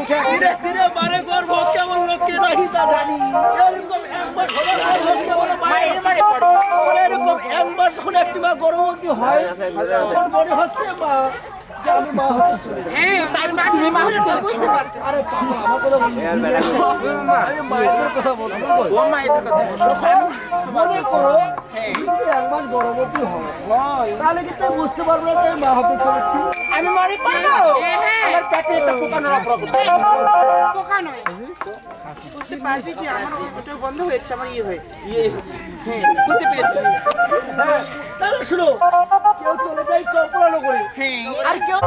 উঠে ধীরে ধীরে মারে গর্ব কেমন লোককে রাখি জানি এরকম একবার মায়ের মারে পড়ে এরকম একবার যখন একটি মা গর্ভবতী হয় তখন মনে হচ্ছে মা যে আমি মা হতে চলেছি। তাই বলে তুমি মা হতে চলেছো? আরে বাবা, আমার কথা বলছি আমি মায়েদের কথা বলবো। ও মায়েদের কথা মনে করো যদি একবার গর্ভবতী হয় তাহলে কিন্তু বুঝতে পারবো না যে আমি মা হতে চলেছি। আমি মরে পারবো? আমার পেটে একটা পোকানোর অপরাধ। পোকা নয় বুঝতে পারবি যে আমার ওটা বন্ধ হয়েছে আমার হয়েছে হ্যাঁ, বুঝতে পেরেছি। তাহলে শুনো, কেউ চলে যায় চপড়ানো করে হ্যাঁ, আর কেউ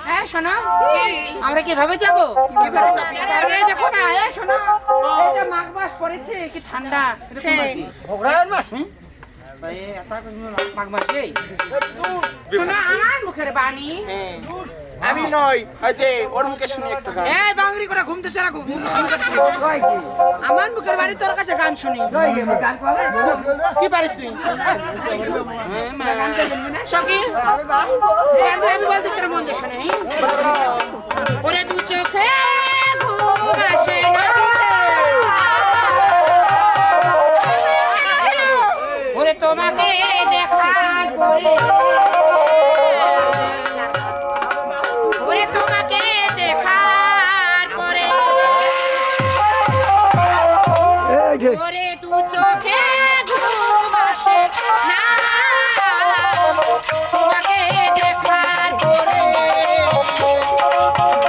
হ্যাঁ শোনো আমরা কিভাবে যাবো? কিভাবে যাবো? আরে দেখো না, এই শোনো এই যে মাঘ মাস পড়েছে কি ঠান্ডা এরকম আর কি। ভোগরায়ণ মাস ভাই এটা মাঘ মাস রে শোনো আমার মুখের বাণী। হ্যাঁ। আমি নই, ওই যে ওর মুখে শুনি একটু গান। এই বাংরি করে ঘুমতেছে রাখো আমার মুখের বাণী তোর কাছে গান শুনি গান পাবে কি পারিস তুই? গান করবি না সকি আমি বলতে তোর মন দিয়ে শুনে ওরে দু চোখে ঘুম আসে না ওরে তোমাকে দেখার পরে ওরে তোমাকে দেখার পরে ওরে দু চোখে ঘুম আসে না তোমাকে দেখার পরে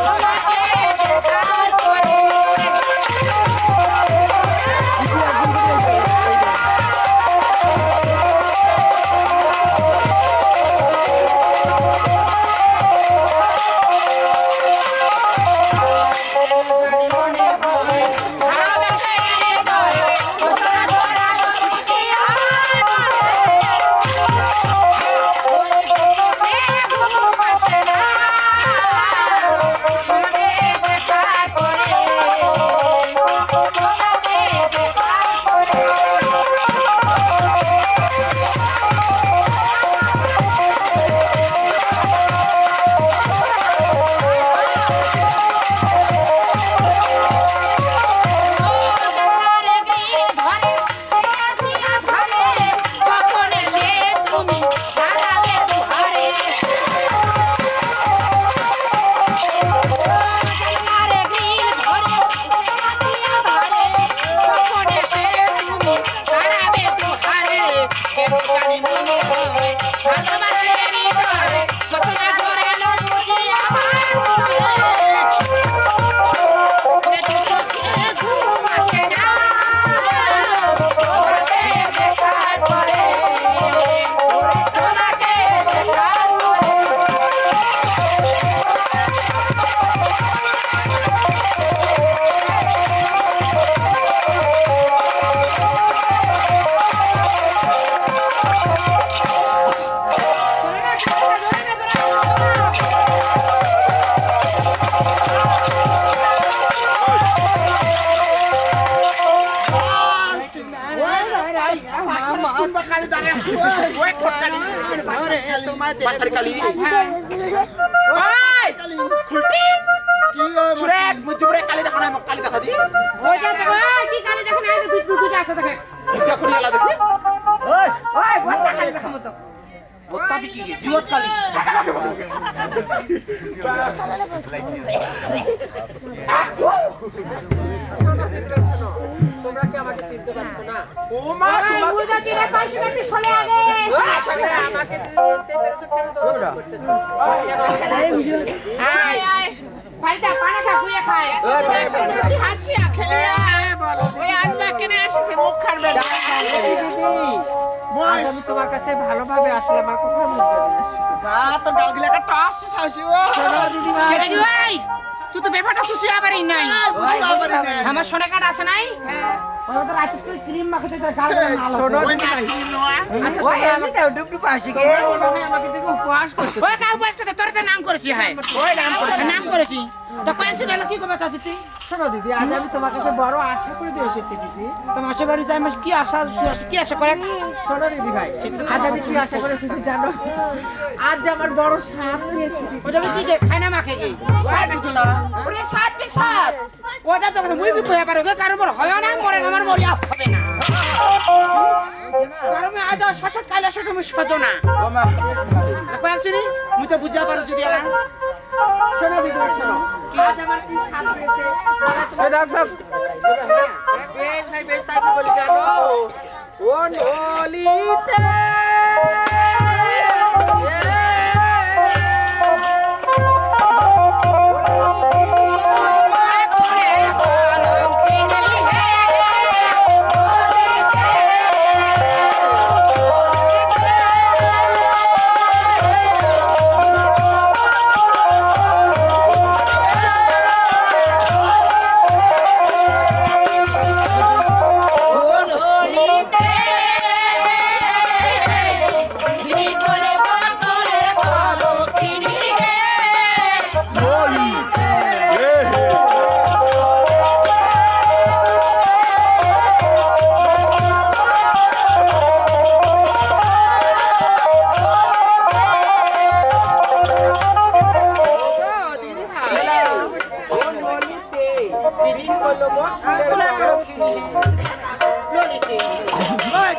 তোমাকে দেখার পরে পাথর কালি। ওই খুলটি সুরেট মুজুরে কালি দেখো না, কালি দেখা দি ওইটা দেখো কি কালি দেখো না এই দুটো আছে দেখো এটা কোন লাগা দেখি। ওই ওই বড় কালি দেখো মত ওটা বিকি জিওত কালি। তোমরা কি আমাকে চিনতে পারছো না? ও মা ওই মুজা চিনে পাইছো নাকি চলে আগে আসলে আমাকে চিনতে পেরেছো কেন তোমরা করতেছো? আয় আয় ফাইটা পানি খা গুয়ে খায় তুই হাসিয়া খেলিয়া ওই আজবা কেনে আসিছে মুখ খাবে না। আজ আমি তোমার কাছে ভালোভাবে আসলাম, আর কখনো বুঝতে পারছি বা তো ডালগিলা কা টস শাসি ও দিদি ভাই। কেরে কি ভাই তুই তো বেফাটা সুসি আবারই নাই আমার সোনা কাটা আছে নাই ওটা রাতে তুই ক্রিম মাখতে তোর গাল নালো শোনো ওই দিদি ভাই। না নোয়া ওই আমি তো ডুবডুব আসি গে। আমাকে দেখে উপহাস করতে। ওই কাউ বাস করতে তোর তো নাম করেছি হ্যাঁ ওই নাম করেছি তো কয়েকজন এলো কি করবে চাচি তুই শোনো দিদি আজ আমি তোমার কাছে বড় আশা করে দিয়ে এসেছি দিদি। তোমার মাসের বাড়ি যাই মাস কি আশা করে শোনো দিদি ভাই আজ আমি কি আশা করে এসেছি জানো? আজ যে আমার বড় সাপ নিয়েছি। ওটা কি যে খায় না মাখে কি ওরে সাত পে সাত ওটা তো মুই বি কইয়া পারো কারো বড় হয় না মরে না আমার মরি আপ হবে না কারো মে আজ শাসক কাইলাস তুমি সজো না তো কয়েকজন মুই তো বুঝা পারো যদি আলা শোনো দিদি ভাই শোনো আজ আমার কি সাপ নিয়েছে বেশ ভাই বেশ তাই কি বলি জানো ও নলিতে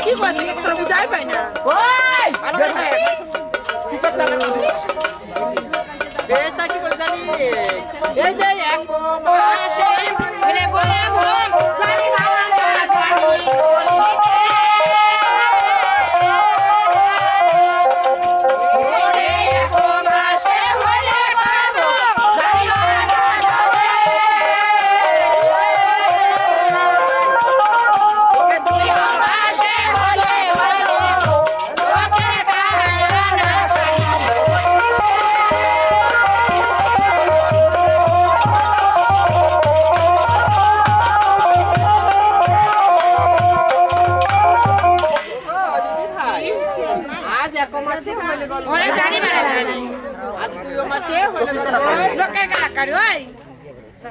কি করছিস তোরা বুঝাই পাই না ওই ভালো করে কি করতে লাগলো বেশ তা কি বলে জানি এই যে এক মাসে ঘুরে ঘুরে ঘুম জানি ভালো জানি ওরে এক মাসে হলে বাবু জানি ওকে দুই মাসে হলে বাবু ওকে দাঁড়ানা আজ এক মাসে হইলে গেল ওরে জানি মারা জানি আজ 2 মাসে হইলে গেল লোকের কারাকারি ওই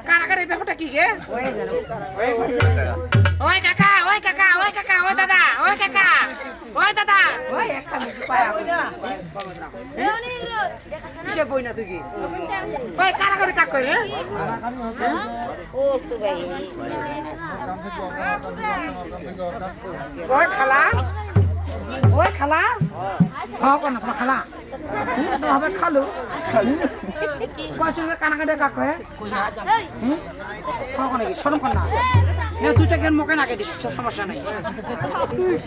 কারাকারি ব্যাপারটা কি গে ওই কাকা ওই কাকা ওই কাকা ওই দাদা ওই কাকা ওই দাদা ওই একটা মিনিট পায়া কিসে বই না তুই কি ওই কারাকারি কাক কই রে ওই খালা ওই খালা হ্যাঁ কোন খালা তো হবে খালু কইছবে কানাকাটি কাক কই হ্যাঁ কোন কি শরম কর না এ দুইটা গেন মকে নাকে দিস সমস্যা নাই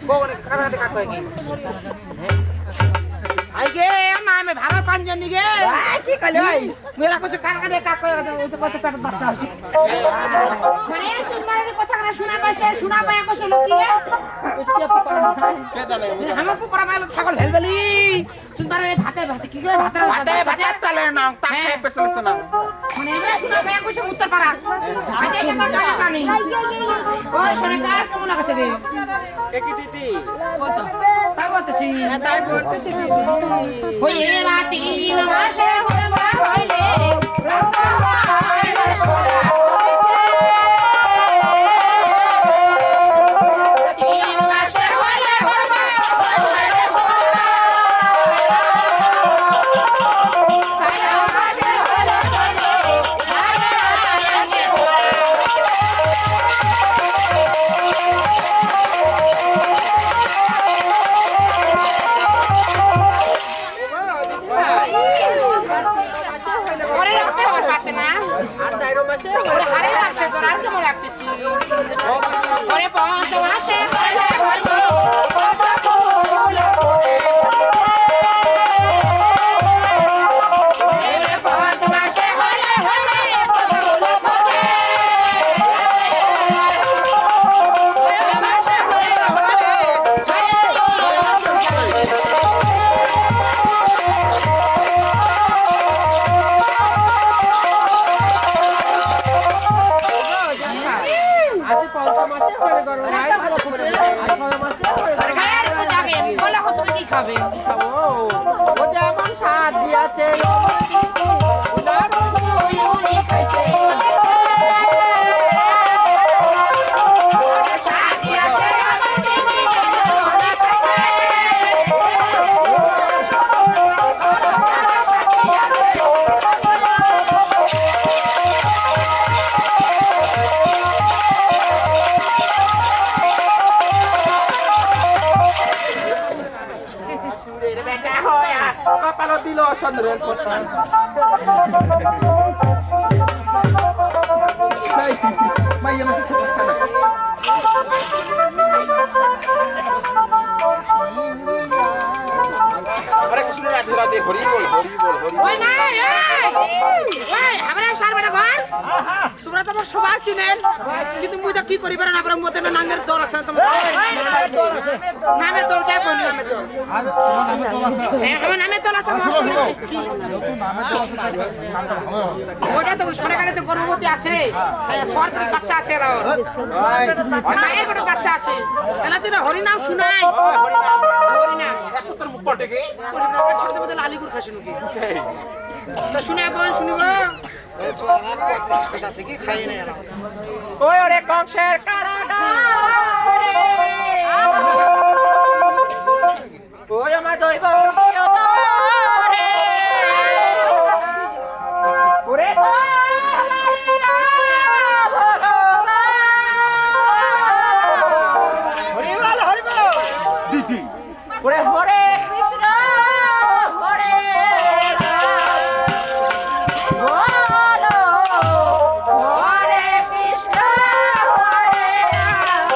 কোন কানাকাটি কাক কই কি আই গে আমি ভালো পাঁচজন নি গে কি কইলে ভাই মেলা কিছু কানাকাটি কাক কই ওই তো কত পেট বাচ্চা আছে মানে তোমার কথা না শোনা পায় কইছ লুকিয়ে আমার পুকুরা মাইল ছাগল হেলবেলি সুন্দর ভাতে ভাতে কি করে ভাতে ভাতে তালে না তা খাই পেছলছ না মানে এরা শোনা পায় কইছ উত্তর পাড়া আগে এটা কানে কানে ওই সরকার কেমন লাগছে রে একই দিদি তাই বলতেছি তাই বলতেছি দিদি ওই রাতি মাসে হইবা হইলে রামা হইলে সোলা আর 4 মাসে ওরে হারে রাখছে তোর আর কেমন লাগতেছি ওরে 5 মাসে হইলে হইলো কথা কইলো ওরে 5 মাসে হইলে হইলে কথা কইলো ওরে মাসে হইলে হইলে আজ 5 মাসে হইলে গেল ভাই ভালো করে আর 6 মাসে হইলে গেল খায় তো যাবে বলে তুমি কি খাবে ও যেমন স্বাদ দিয়াছে সামনে রেলপথটা মাইয়া মাসে ছোট খানা হরে কৃষ্ণ রাধে রাধে হরি বল হরি বল হরি ওই না ওই আমরা সারবেটা ঘর তোমরা তো আমার সবাই চিনেন কিন্তু মুই তো কি করি পারে না আপনার মধ্যে নাঙ্গের দল আছে তোমার নামের দলটা কোন নামের দল আমার নামে তোলা তো মস্ত কি ওটা তো সরকারে গর্ভবতী আছে সরকারি বাচ্চা আছে মায়ের কোনো বাচ্চা আছে এলা তুই হরি নাম শুনাই হরি না তোর মুখ পটে কে হরি নামটা ছাড়তে বদলে আলিগুর খাসি নাকি তো শুনে বোন শুনিব আছে কি খাই না এরা ওই ওরে কংসের কারাগারে ওই আমার দৈব রে ওরে হরিবল হরিবল দিদি ওরে হরে কৃষ্ণ হরে বলো হরে কৃষ্ণ হরে রাম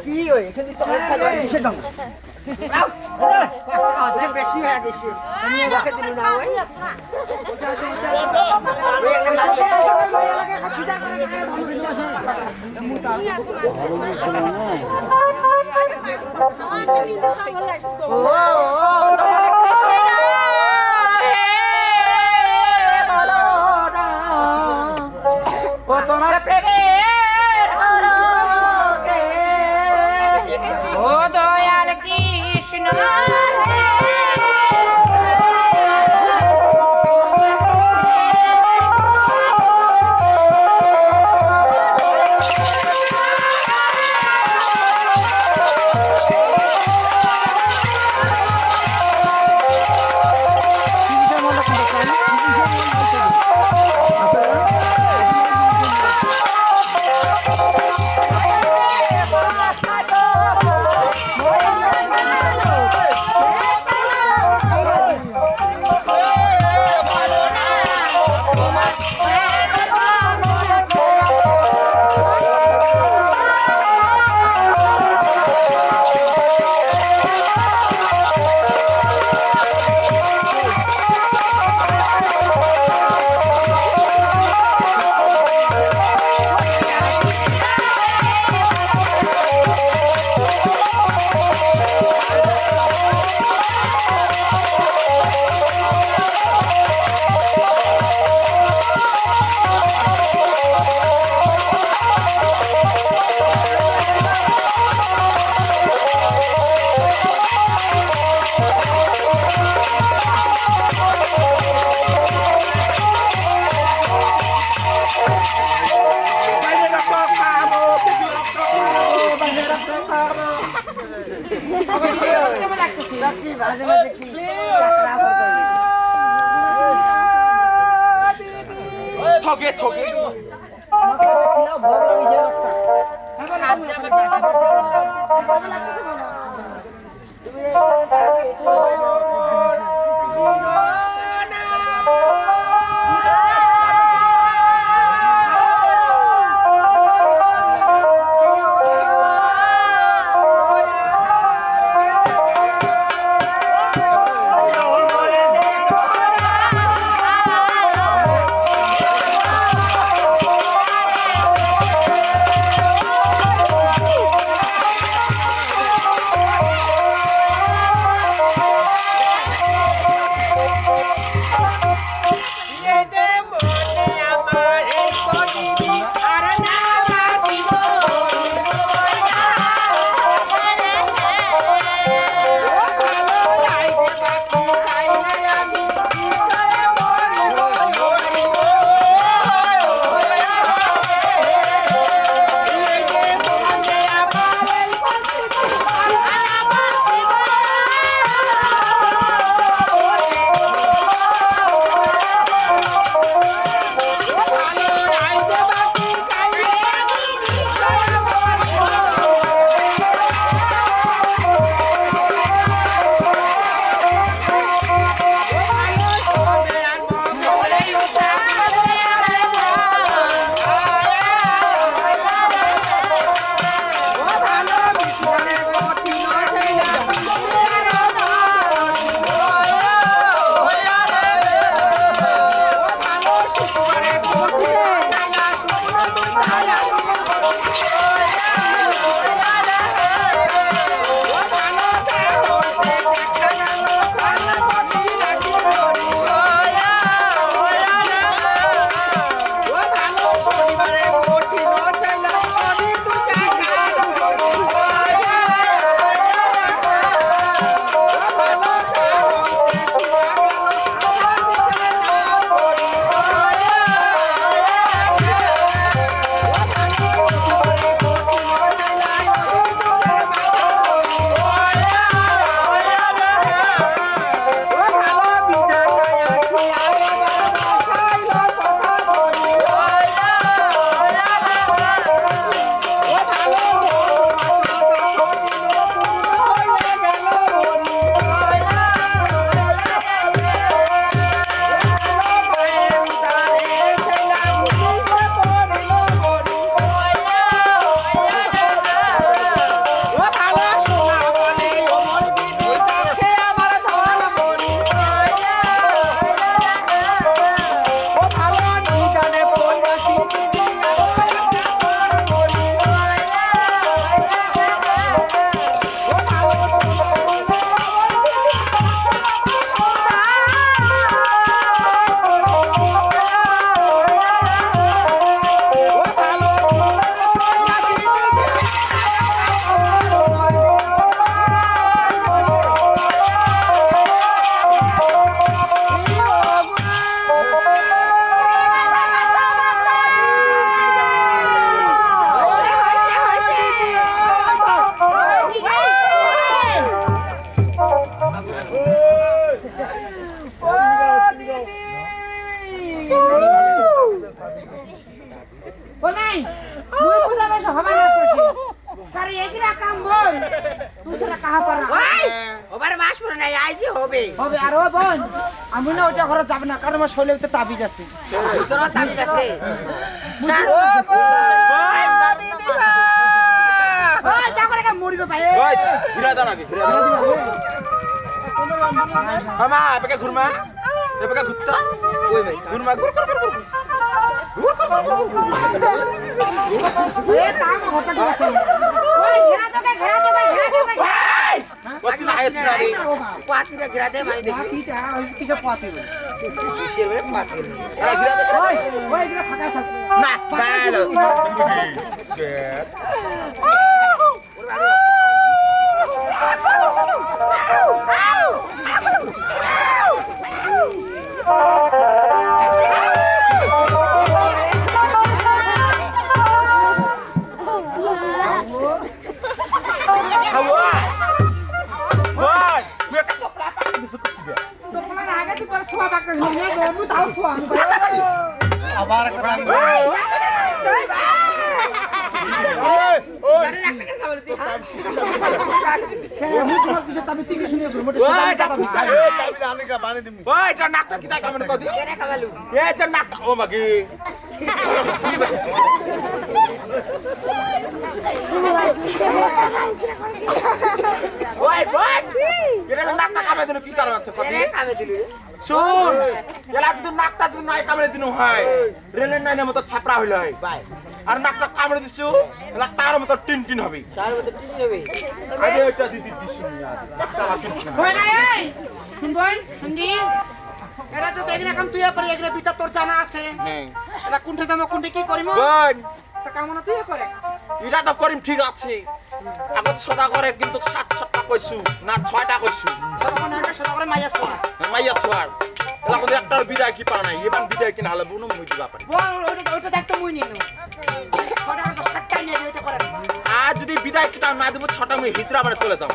কি ওই এখানে চলে খাবে কিসের দাম? 5 টাকা আছে বেশি হয়ে গেছে। তুমি আমাকে দিলি না ওই। ও তোমার প্রেমের হরকে ও দয়াল কৃষ্ণ ঠকে ঠকে নাই মুই বুঝাবে হবে না খুশি কারে এগিরা কাম বল তুই সেটা কাহা পারা ওই ওবার মাস পরে নাই আইজি হবে হবে আর ও বোন আমি না ওইটা ঘরে যাব না কারণ আমার শরীরে তো তাবিজ আছে তোর দাবি আছে স্যার ও ভাই দাদি দিবা ওই যা করে মরিবে ভাই ওই ঘুরা দাও নাকি ঘুরা দাও মামা এবারে ঘুরমা এবারে ঘুরতা ওই ভাই ঘুরমা ঘুর ঘুর ঘুর ঘুর এ তাম হটা দিছে ওই ঘেরা তোকে কতি না আইত না রে পাতিটা ঘিরা দে মানে দেখি কিটা ওই কিসে পাতি কিসের বলে পাতি আরে ঘুরা দে ওই ওই ঘেরা ফাঁকা থাক না বালো তোমরা আগে তো পর ছোয়া বাকা নিয়ে গো মু তাও ছোয়া আবার একটা মু তোমার কিসে তাবি তিকে শুনিয়ে গো মোটে ওইটা নাকটা কি তাই কামনে কদি কেনে কামালু এ তো নাকটা ও মাগি ওই ওই এটা তো নাকটা কামে দিন কি কারণ আছে কদি কেনে কামে দিলু শুন এলা যদি নাকটা যদি নাই কামড়ে দিন হয় রেলের নাইনের মতো ছাপড়া হইল হয় ভাই আর নাকটা কামড়ে দিছু এলা তার মতো টিন টিন হবে তার মধ্যে টিন হবে আরে ওইটা দিদি দিছু না নাকটা টিন টিন হবে। কই না এই শুনবই শুনদি এরা তো দেখনা কাম তুই পরে এগরে বিটা তোর জানা আছে হ্যাঁ এরা কোনটা জামা কোনটা কি করিম বোন তা কামনা তুই করে এটা তো করিম ঠিক আছে আগত সদা করে কিন্তু 7-7টা কইছু না 6টা কইছু তখন একটা সাদা করে মাইয়া ছোয়া মাইয়া ছোয়ার এলা কোন একটার বিদায় কি পা নাই এবান বিদায় কিনা হলে বুনো মুই দিবা পারি বল ওটা দেখতে মুই নিনু ছটা তো সাতটাই নিয়ে ওইটা করে আর যদি বিদায় কিনা না দেব 6টা মুই হিজরা বারে চলে যাও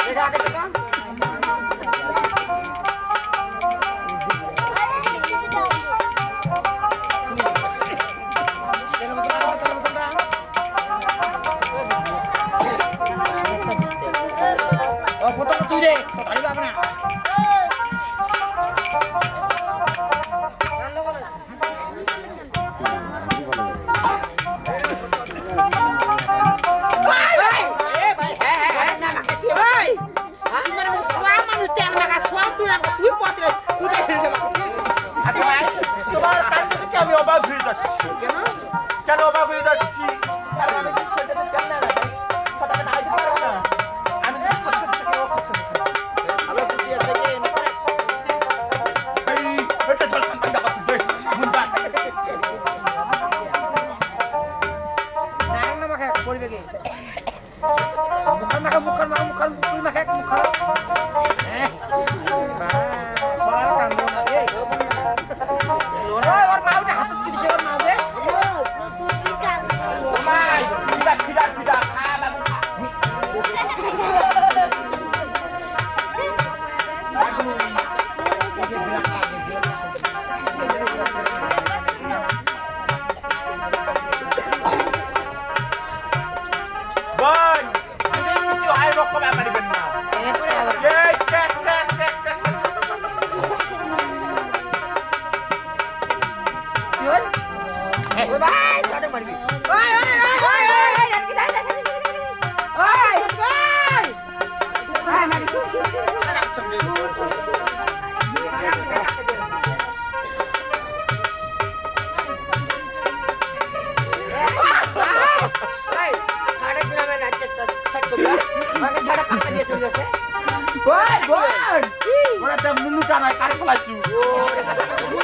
এটা আগে তো তোমার কান্না থেকে আমি অবাক হয়ে যাচ্ছি কেন অবাক হয়ে যাচ্ছি কারণ আমি কি সেটা জানি না ছটাকে না দিতে পারবো না আমি যদি কষ্ট করে কষ্ট আলো বুদ্ধি আছে যে এনে করে এই এটা জল ঠান্ডা করতে দে মুন্ডা নারায়ণ মাখা করবে কি মুখার মাখা তুই মাখা মুখার বড় কান্দ না রে ওর মাউটা হাত দিছে ওর মাউবে মাই পিড়া খা বাবু বোন যদি কিছু হয় রকম পারিবেন না এনে করে আবার এই কেস ওই ভাই তোরে মারবি ওই রাখি দাই দাই ওই ভাই ভাই মারি রাখছেন গে ভাই সাড়ে গ্রামে নাচে তো ছাড় করবে আমাকে ছাড়া পাকা দিয়ে চলে গেছে ওই বোন ওরা তো মুনুটা নাই কারে ফলাইছু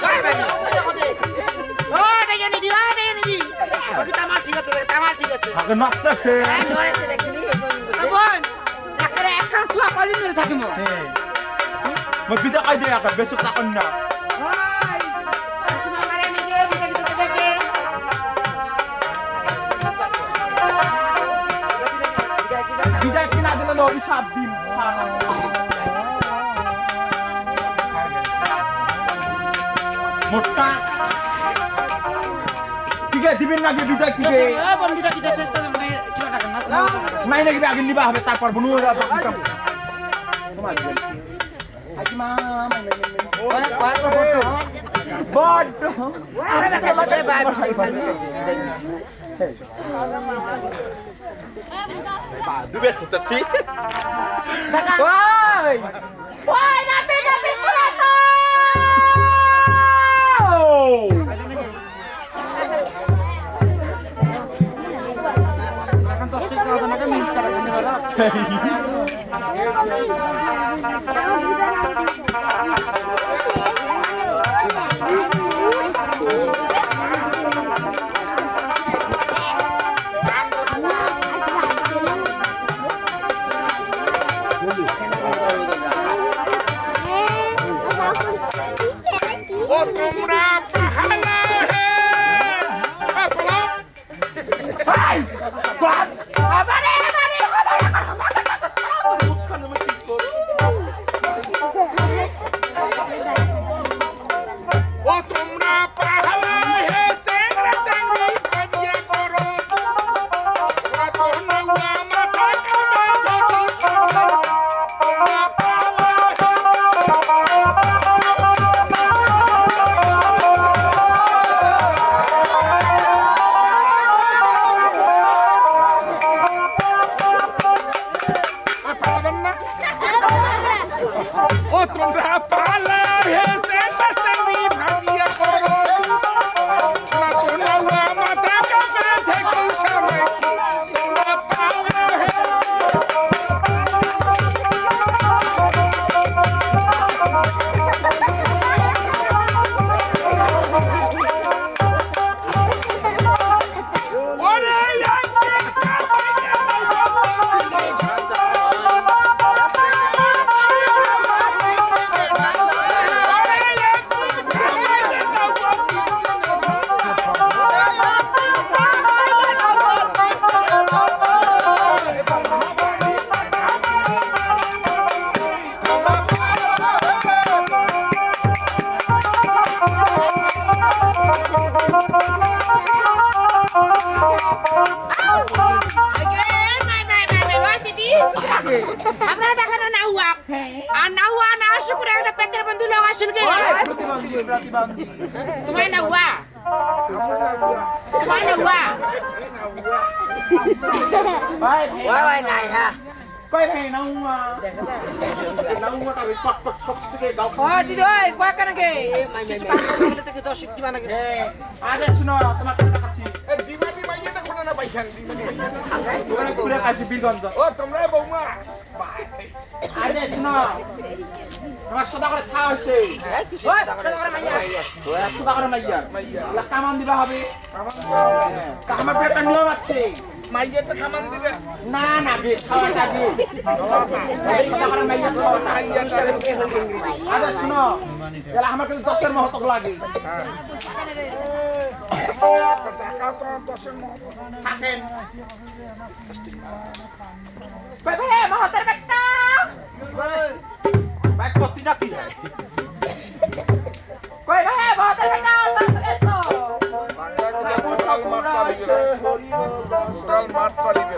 ভাই ভাই ওটা জানি দি বাকি তামাল ঠিক আছে তামাল ঠিক আছে আগে নাচছে ফে আমি ধরেছে দেখিনি এগোন করছে বোন একারে এক কান ছোয়া কদিন ধরে থাকিম মই বিদা আই দে আকা বেশি কথা কন না ভাই তুমি আমারে নিজে বুঝে দিতে দেখে বিদায় কিনা দিলে না অভিশাপ দিন মোটা ঠিক আছে দিবেন নাকি বিদায় কি রে বন্ধুটা কি দেশে তো মানে কি টাকা না নাই নাকি আগে নিবা হবে তারপর বনুরা বাকিটা তোমার দিবেন আজি মা বড় দুবে তো চাচ্ছি ওই ওই নাপি নাপি চলে তো এখন 10 টাকা দাও না মিনিট টাকা দিতে পারো ও তোমরা পাহালা হে পাতলা ও তোমরা পাহালা হে সেংরা সেংরি ভাবিয়া করো ওরা তো নওয়া মাথা কামে দেখি সবাই তোমরা পাহালা ও তোমরা পালা হে সেটা সেমি ভাবিয়া করো না শোনাওয়া মাথা কামে থেকে সময় তোমরা পালা হে ওরে আমরা টাকা না নাওয়া আর নাওয়া না আসে করে একটা পেটের বন্ধু লোক আসল গে তোমার নাওয়া তোমার নাওয়া ভাই ওই নাই হ্যাঁ কই ভাই নাউমা নাউমা টা পট পট সব থেকে গাও ও দিদি ওই কয় কেন গে কিছু কাজ করতে থেকে 10 দিবা না গে আদে শুনো তোমার কথা কাছি দিবালি মাইয়াটা কোনা না পাইছেন দিবালি তোমরা ঘুরে কাছি বীরগঞ্জ ও তোমরা বৌমা আদে শুনো আমার সদা করে ছা হইছে ওই সদা করে মাইয়া সদা করে মাইয়া লা কামান দিবা হবে তা আমার পেটটা নিয়ম আছে মাইয়াটা খামান দিবে না না বে খাওয়াটা বে সদা করে মাইয়া খাওয়াটা আদে শুনো এলা আমার কাছে 10 এর মহতক লাগে থাকেন ভাই ভাই মহতের বেটা ভাই কতি না কি কই ভাই মহতের বেটা মাঠ চালিবে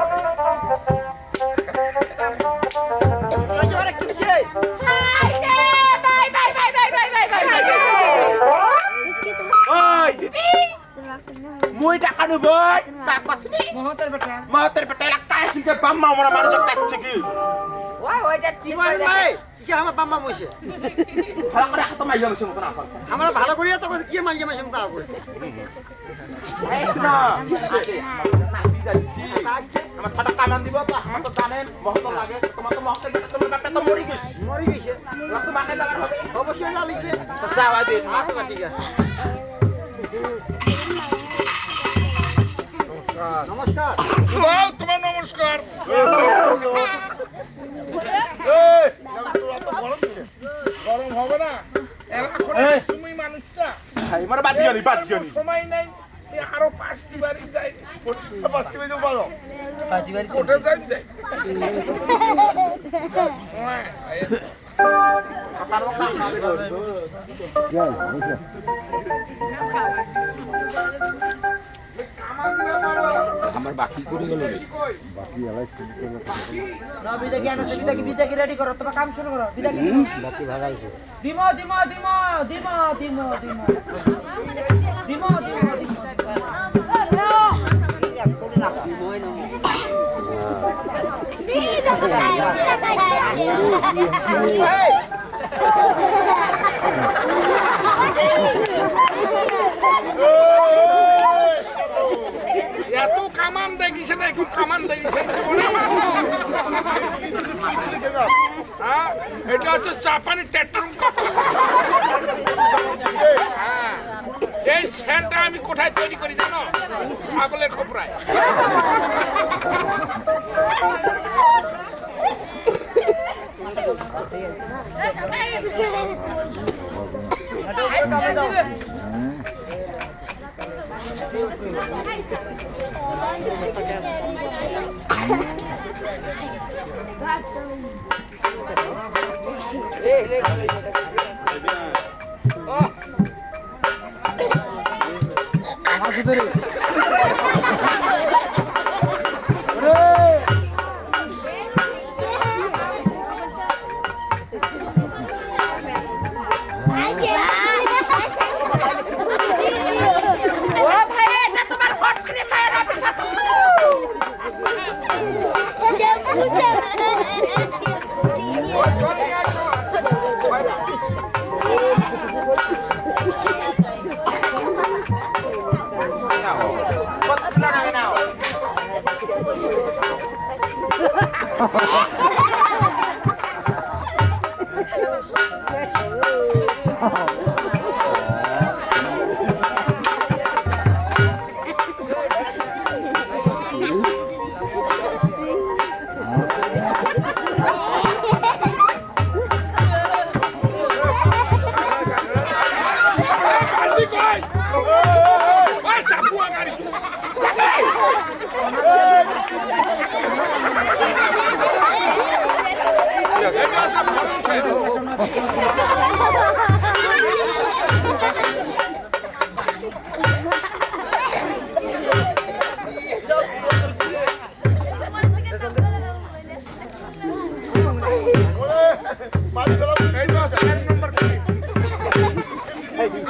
ওই দিদি মুই টাকা নেব টাকা পাসনি মহতের বেটা মাতের পেটে লাগাই সিকে বাম্মা মোরা মানুষ কাটছে কি ওই ওইটা কি ইমাম ভাই কিসে আমার বাম্মা মইছে ভালো করে হাত মাইয়া গেছে মত না পারছে আমরা ভালো করিয়া তো কি মাইয়া মাইছে তা করছে এই শোনা না দিদাচ্ছি আমার ছোট কামান দিব তো আমার তো জানেন মহত লাগে তোমার তো মহতে গেছে তোমার ব্যাপারে তো মরি গেছে মরে গেছে রক্ত মাকে দেওয়ার হবে অবশ্যই যা লিখবে তো যাওয়া দিন আচ্ছা ঠিক আছে নমস্কার দাও তোমার নমস্কার গরম হবে না এখন তুমি মানুষটা ভাই মার বাদ গনি সময় নাই আরো 5টি বাড়ি যাই 5টি বাড়ি বলো 5টি বাড়ি কোটে যাই আমার বাকি করে গেল রে না বিদাকি আনছে বিদাকি রেডি করো তোমার কাম শুরু করো বিদাকি বাকি ভাগাইছে দিমো এত কামান দেখিস না এখন কামান দেখিস এটা হচ্ছে জাপানি ট্যাটুম এই স্যান্ডটা আমি কোথায় তৈরি করি জানো ছাগলের খোপরায়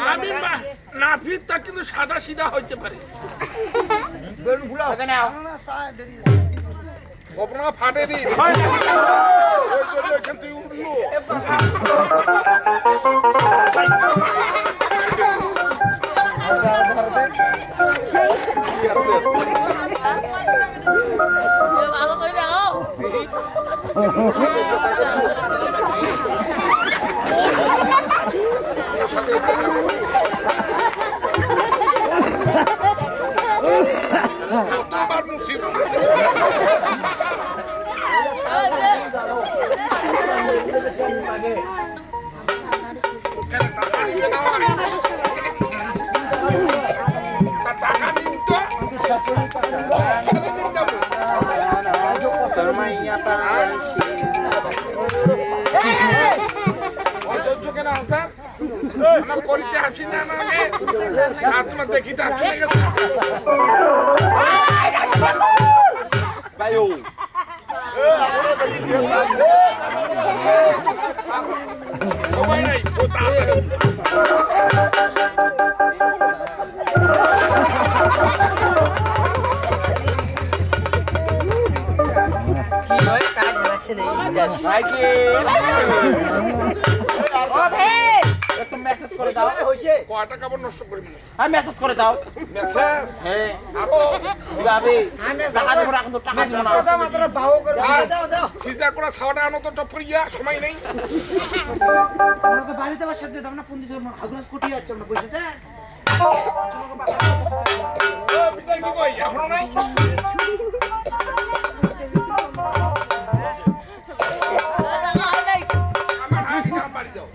আমি নাফিদটা কিন্তু সাদা সিধা হইতে পারে কপনা ফাটে দিন তুই উঠলো ভালো করে দেখাও কতবার মুসিবত আমার করিতে হাসি না তোমার দেখিতে হাসি লেগেছে সময় নাই ও তাড়াতাড়ি কি হয় কাজ আছে নেই ভাই কি ও ভাই একটু মেসেজ করে দাও হইছে কয়টা কাপড় নষ্ট করি আমি মেসেজ করে দাও মেসেজ হ্যাঁ আরো ভাবি টাকা দেব রাখুন তো টাকা দিও না মাত্র বাও করে দাও সিজা করে ছাওয়াটা আনো তো টপ করিয়া সময় নেই আমরা তো বাড়িতে বসে যেতাম না পুন্দি জন্য আগুন কুটি যাচ্ছে আমরা বসেছে ও বিদায় কি কই এখনো নাই আমার আগে কাম বাড়ি যাও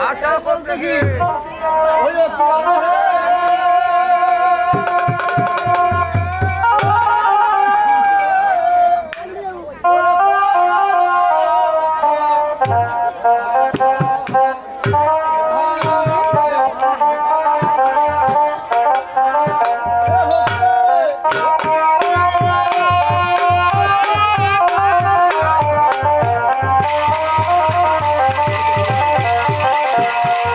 আচ্ছা বল দেখি